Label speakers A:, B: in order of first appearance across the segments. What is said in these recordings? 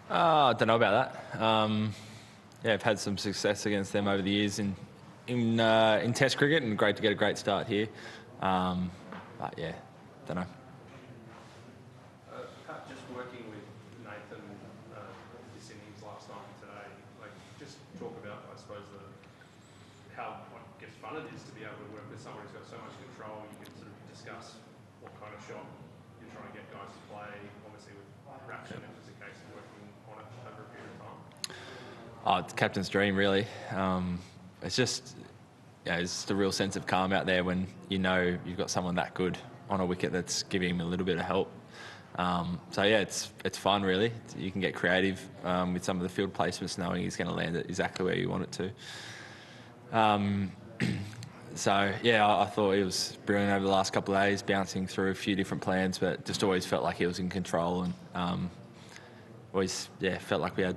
A: I don't know about that. Yeah, I've had some success against them over the years in Test cricket, and great to get a great start here. But yeah, don't know.
B: Pat, just working with Nathan this innings last night and today, like just talk about, I suppose, how I guess fun it is to be able to work with someone who's got so much control. You can sort of discuss what kind of shot you're trying to get guys to play. Obviously, with Raption, it was a case of working on it over a period of time.
A: Oh, it's captain's dream, really. It's just, it's just a real sense of calm out there when you know you've got someone that good on a wicket that's giving him a little bit of help. So yeah, it's fun, really. You can get creative with some of the field placements, knowing he's going to land it exactly where you want it to. So yeah, I thought he was brilliant over the last couple of days, bouncing through a few different plans, but just always felt like he was in control, and always felt like we had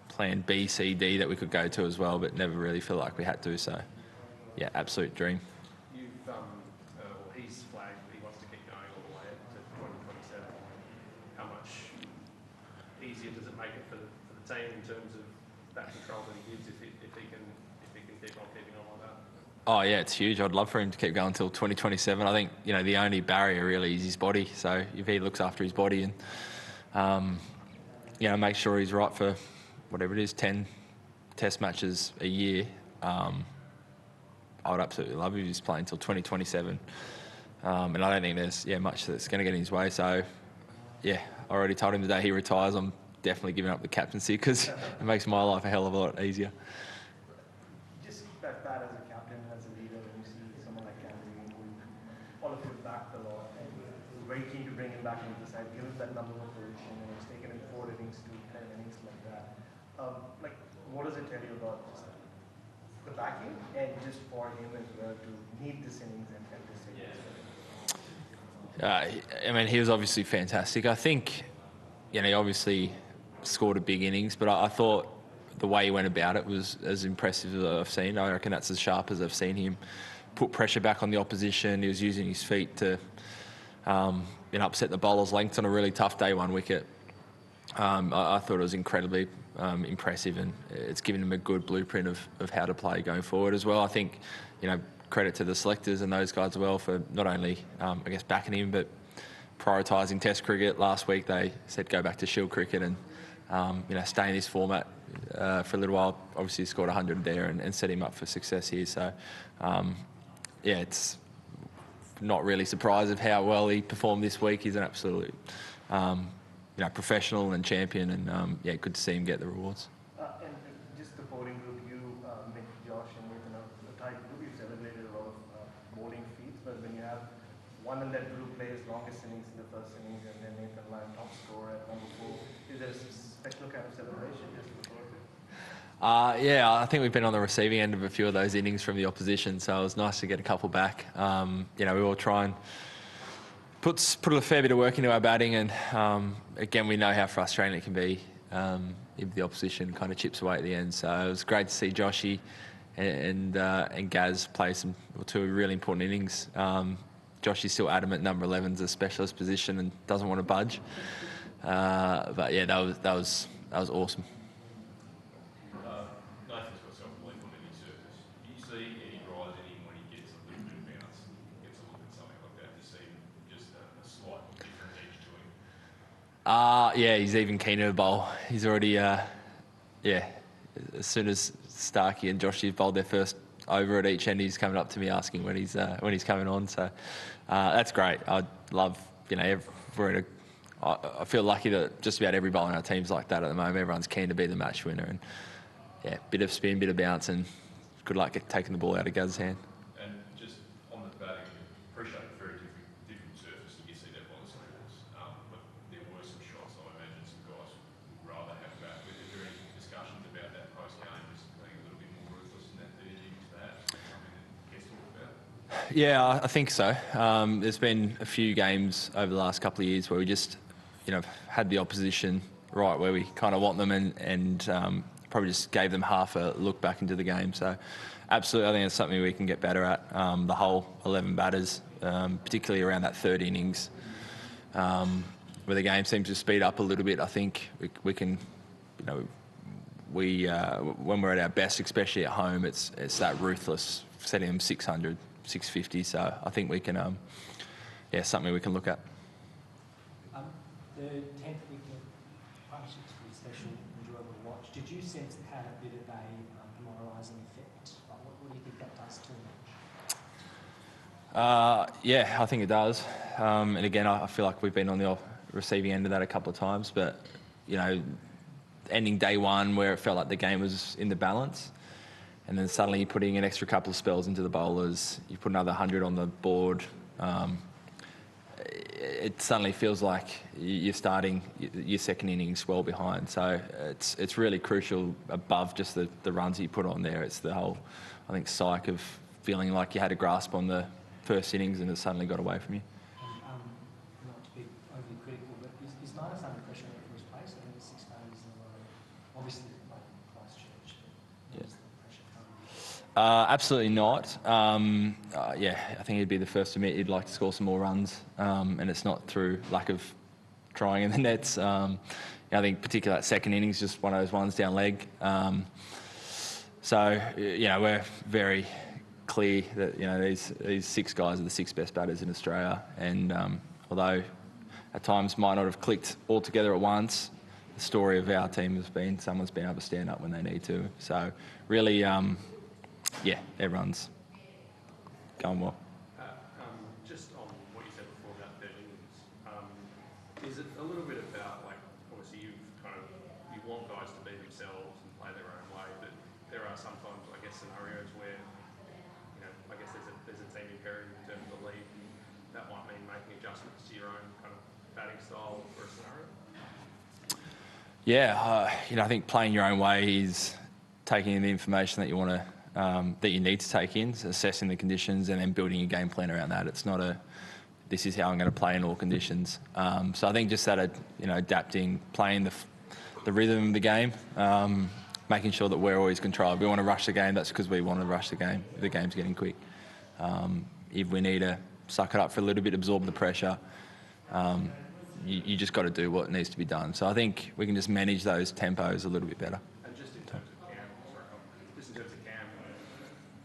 A: plan B, C, D that we could go to as well, but never really felt like we had to. So yeah, absolute dream.
B: He's flagged he wants to keep going all the way to 2027. How much easier does it make it for the team in terms of that control that he gives if he can keep on keeping on like that?
A: Oh yeah, it's huge. I'd love for him to keep going until 2027. I think the only barrier really is his body. So if he looks after his body and make sure he's right for whatever it is, 10 Test matches a year, I would absolutely love him if he's playing until 2027. And I don't think there's much that's going to get in his way. So yeah, I already told him the day he retires, I'm definitely giving up the captaincy because it makes my life a hell of a lot easier.
C: Just that as a captain, as a leader, when you see someone like Cameron who all of you backed a lot and very keen to bring him back into the side, give him that number one position, and he's taken in 4 innings to 10 innings like that. What does it tell you about just the backing and just for him as well to need this innings and this innings?
A: He was obviously fantastic. I think, he obviously scored a big innings, but I thought the way he went about it was as impressive as I've seen. I reckon that's as sharp as I've seen him put pressure back on the opposition. He was using his feet to upset the bowler's length on a really tough day one wicket. I thought it was incredibly impressive, and it's given him a good blueprint of how to play going forward as well. I think, credit to the selectors and those guys as well for not only, backing him, but prioritising Test cricket. Last week they said go back to Shield cricket and, stay in this format for a little while. Obviously he scored 100 there and set him up for success here. So, it's not really surprised of how well he performed this week. He's an absolute professional and champion, and good to see him get the rewards.
C: And just the bowling group, you, Mick, Josh, and Nathan, a tight group. You've celebrated a lot of bowling feats, but when you have one in that group plays longest innings in the first innings, and then Nathan Lyon top scorer at number 4, is there a special kind of celebration just before it?
A: I think we've been on the receiving end of a few of those innings from the opposition, so it was nice to get a couple back. We all try and put a fair bit of work into our batting, and again, we know how frustrating it can be if the opposition kind of chips away at the end. So it was great to see Joshy and Gaz play two really important innings. Joshy's still adamant number 11's a specialist position and doesn't want to budge. But yeah, that was awesome.
D: Nathan's got self-belief on any surface. Do you see any rise in him when he gets a little bit of bounce, gets a look at something like that? Do you see just a slight different edge to him?
A: He's even keener to bowl. He's already, as soon as Starkey and Joshy bowled their first over at each end, he's coming up to me asking when he's coming on. So that's great. I love, I feel lucky that just about every bowler in our team's like that at the moment. Everyone's keen to be the match winner, and bit of spin, bit of bounce, and good luck at taking the ball out of Gaz's hand.
D: And just on the batting, appreciate a very different surface to get see that by the scores, but there were some shots I imagine some guys would rather have back. Is there any discussions about that post-game, just being a little bit more ruthless in that 30 innings perhaps? Something that gets talked about?
A: Yeah, I think so. There's been a few games over the last couple of years where we just, had the opposition right where we kind of want them, and probably just gave them half a look back into the game. So absolutely, I think it's something we can get better at. The whole 11 batters, particularly around that third innings, where the game seems to speed up a little bit, I think we can, you know, when we're at our best, especially at home, it's that ruthless, setting them 600, 650. So I think we can, something we can look at.
E: The 10th wicket partnership's pretty special, enjoyable to watch. Did you sense it had a bit of a demoralising effect? What do you think that does to them?
A: Yeah, I think it does. And again, I feel like we've been on the receiving end of that a couple of times, but, you know, ending day one where it felt like the game was in the balance, and then suddenly you're putting an extra couple of spells into the bowlers, you put another 100 on the board, it suddenly feels like you're starting your second innings well behind. So it's really crucial above just the runs you put on there. It's the whole, I think, psyche of feeling like you had a grasp on the first innings and it suddenly got away from you.
E: Not to be overly critical, but is Marnus under pressure for his place? I think it's 6 days in a row. Obviously, like Christchurch.
A: Yeah.
E: Pressure coming?
A: Absolutely not. I think he'd be the first to admit he'd like to score some more runs, and it's not through lack of trying in the nets. I think particularly that second innings, just one of those ones down leg. We're very clear that, you know, these 6 guys are the 6 best batters in Australia, and although at times might not have clicked all together at once, the story of our team has been someone's been able to stand up when they need to. So really, everyone's going well.
B: Just on what you said before about third innings, is it a little bit about, like, obviously you want guys to be themselves and play their own way, but there are sometimes, I guess, scenarios where, you know, I guess there's a team imperative in terms of the lead, and that might mean making adjustments to your own kind of batting style for a scenario?
A: Yeah, I think playing your own way is taking in the information that you want to, that you need to take in, assessing the conditions, and then building your game plan around that. It's not this is how I'm going to play in all conditions. So I think just that, adapting, playing the rhythm of the game, making sure that we're always controlled. We want to rush the game, that's because we want to rush the game. The game's getting quick. If we need to suck it up for a little bit, absorb the pressure, you just got to do what needs to be done. So I think we can just manage those tempos a little bit better.
B: And just in terms of Cam,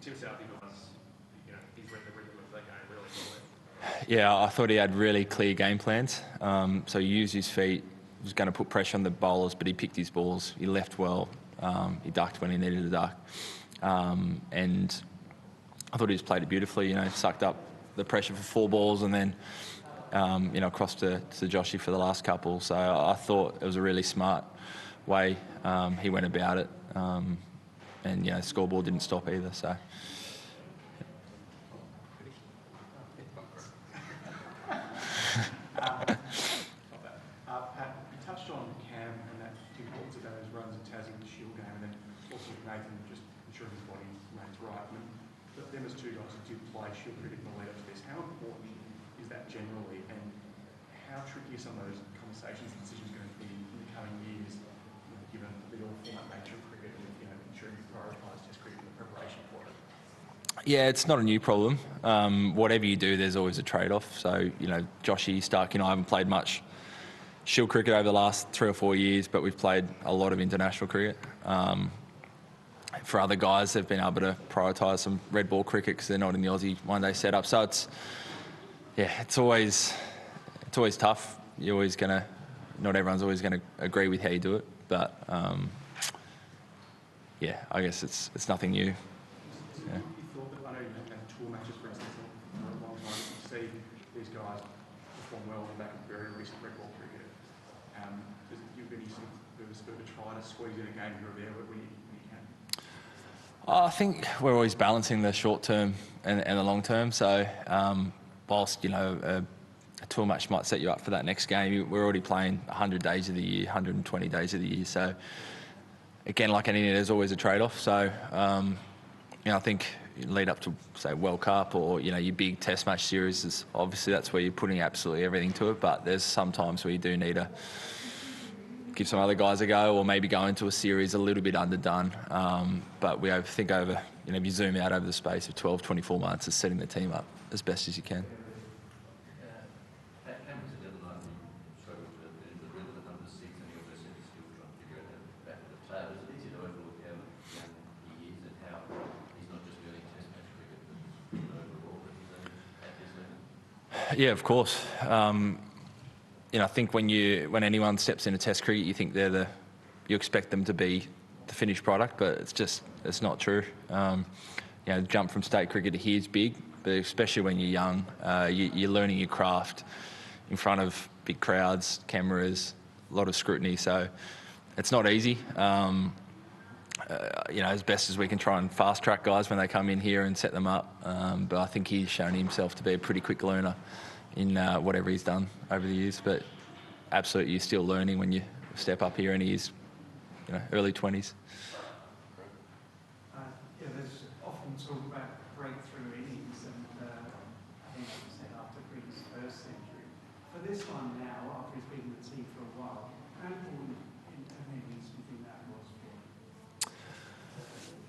B: Tim Southey was, he's read the rhythm of the game really well.
A: Yeah, I thought he had really clear game plans. So he used his feet, was going to put pressure on the bowlers, but he picked his balls. He left well. He ducked when he needed to duck. And I thought he just played it beautifully, sucked up the pressure for 4 balls and then, across to Joshy for the last couple. So I thought it was a really smart way he went about it. And, scoreboard didn't stop either, so...
F: Pat, you touched on Cam and that importance of those runs in Tassie with the Shield game, and then also Nathan just ensuring his body remains right. But them as 2 guys who did play Shield cricket in the lead up to this, how important is that generally, and how tricky are some of those conversations and decisions going to be in the coming years, given the all-format nature of cricket and ensuring you prioritise Test cricket and the preparation for it?
A: Yeah, it's not a new problem. Whatever you do, there's always a trade-off. So, Joshy, Starkey and I haven't played much Shield cricket over the last 3 or 4 years, but we've played a lot of international cricket. For other guys, they've been able to prioritise some red ball cricket because they're not in the Aussie one-day setup. So it's always tough. You're always not everyone's always going to agree with how you do it. But, I guess it's nothing new. Yeah.
F: I know you've had tour matches, for instance, for a long time. You see these guys perform well in that very recent red ball cricket. Does it give any sort of a try to squeeze in a game here or there when you can?
A: I think we're always balancing the short term and the long term. So whilst, a tour match might set you up for that next game, we're already playing 100 days of the year, 120 days of the year. So again, like anything, there's always a trade-off. So, I think lead up to, say, World Cup or, your big test match series, is obviously that's where you're putting absolutely everything to it. But there's some times where you do need to give some other guys a go or maybe go into a series a little bit underdone. But we think over, if you zoom out over the space of 12, 24 months, it's setting the team up as best as you can.
G: Cam was the other night, we struggled to
A: Yeah, of course. I think when anyone steps into Test cricket, you think you expect them to be the finished product, but it's not true. Jump from state cricket to here is big, but especially when you're young, you're learning your craft in front of big crowds, cameras, a lot of scrutiny. So it's not easy. As best as we can try and fast track guys when they come in here and set them up. But I think he's shown himself to be a pretty quick learner in whatever he's done over the years. But absolutely, you're still learning when you step up here, and he's early 20s.
G: There's often talk about breakthrough innings, and I think it was said after Griggs' first century. For this one now, after he's been in the team for a while, how important in innings do you think that was for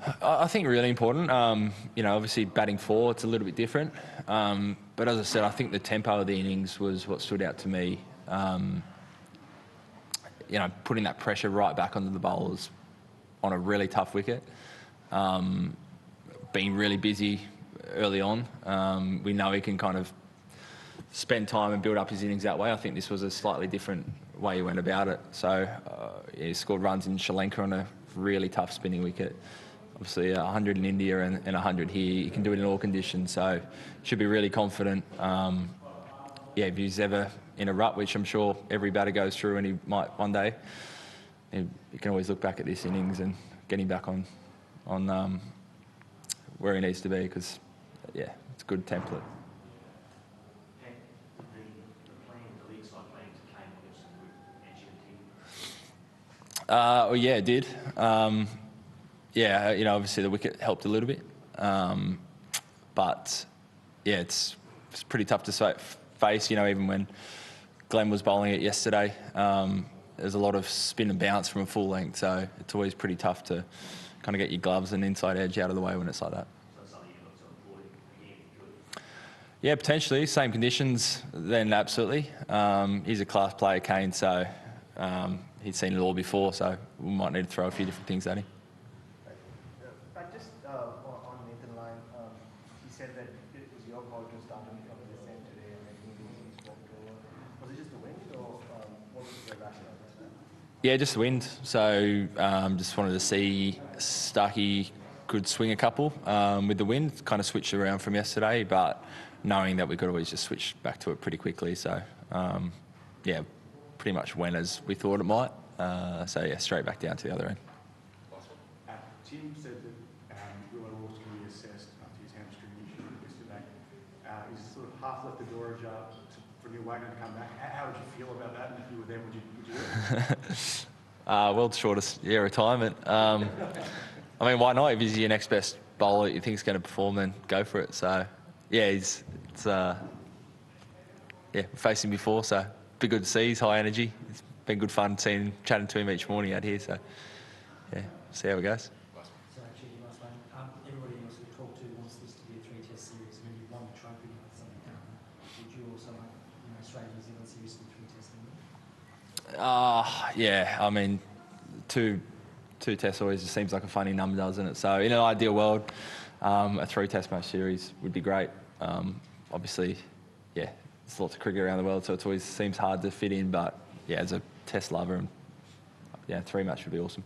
G: him?
A: I think really important. Obviously batting four, it's a little bit different. But as I said, I think the tempo of the innings was what stood out to me. Putting that pressure right back onto the bowlers on a really tough wicket. Being really busy early on. We know he can kind of spend time and build up his innings that way. I think this was a slightly different way he went about it. So he scored runs in Sri Lanka on a really tough spinning wicket. Obviously 100 in India and 100 here. He can do it in all conditions, so should be really confident. If he's ever in a rut, which I'm sure every batter goes through, and he might one day, you can always look back at this innings and get him back on where he needs to be, because it's a good template. It did. Obviously the wicket helped a little bit, but it's pretty tough to face. Even when Glenn was bowling it yesterday, there's a lot of spin and bounce from a full length, so it's always pretty tough to kind of get your gloves and inside edge out of the way when it's like that. Yeah, potentially. Same conditions, then absolutely. He's a class player, Kane, so he's seen it all before, so we might need to throw a few different things at him.
C: Just on Nathan Lyon, he said that it was your call to start him from this end today, and I think he spoke over. Was it just the wind, or what was the rationale for that?
A: Yeah, just the wind. So just wanted to see Starkey could swing a couple with the wind. Kind of switched around from yesterday, but knowing that we could always just switch back to it pretty quickly. So pretty much went as we thought it might. Straight back down to the other end.
F: Tim said that Will Orr's going to be assessed after his hamstring issue yesterday. He's sort of half left the door ajar for Neil Wagner to come back. How would you feel about that? And if you were them, would you do it?
A: World's shortest retirement. Why not? If he's your next best bowler that you think is going to perform, then go for it. So, we've faced him before, so be good to see. He's high energy. It's been good fun chatting to him each morning out here. So, see how it goes.
E: So actually, last one, everybody else we talk to wants this to be a 3-test series. When you won the trophy, would you also like Australia New Zealand series to be 3-test?
A: Two tests always just seems like a funny number, doesn't it? So in an ideal world, a 3-test match series would be great. Obviously, there's lots of cricket around the world, so it always seems hard to fit in. But as a test lover, 3 match would be awesome.